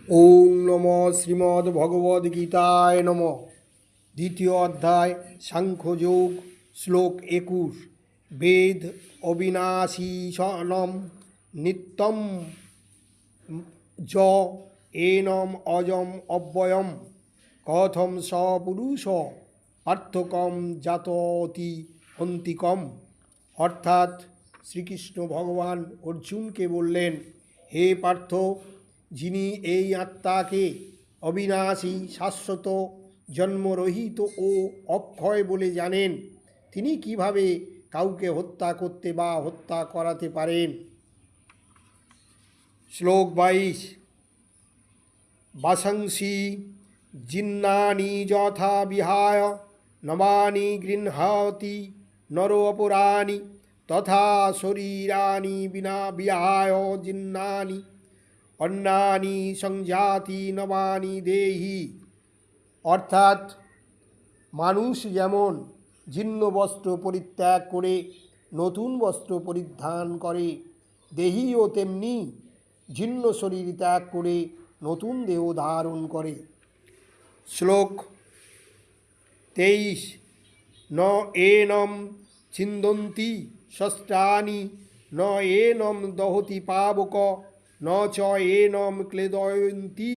ওং নম শ্রীমদ্ভগবদ্গীতায় নম। দ্বিতীয় অধ্যায় সাংখ্যযোগ, শ্লোক 21। বেদ অবিনাশীষণম নিত্যম য এনম অজম অব্যয়ম কথম স পুরুষ পার্থক্যম জাততি হন্তিকম। অর্থাৎ শ্রীকৃষ্ণ ভগবান অর্জুনকে বললেন, হে পার্থ, যিনি এই আত্মাকে অবিনাশী, শাশ্বত, জন্মরহিত ও অক্ষয় বলে জানেন, তিনি কিভাবে কাউকে হত্যা করতে বা হত্যা করাতে পারেন। শ্লোক 22। বাসংসি জিন্নানি যথা বিহায় নবানি গৃহ্ণাতি নরো অপরাণি তথা শরীরানি বিনা বিহায় জিন্নানি অন্যানি সংজাতি নবানি দেহি। অর্থাৎ মানুষ যেমন জীর্ণ বস্ত্র পরিত্যাগ করে নতুন বস্ত্র পরিধান করে, দেহীও তেমনি জীর্ণ শরীর ত্যাগ করে নতুন দেহ ধারণ করে। শ্লোক 23। ন এনম ছিন্দন্তি ষষ্ঠানি ন এনম দহতি পাবক ন চ এনম ক্লেদয়ন্তি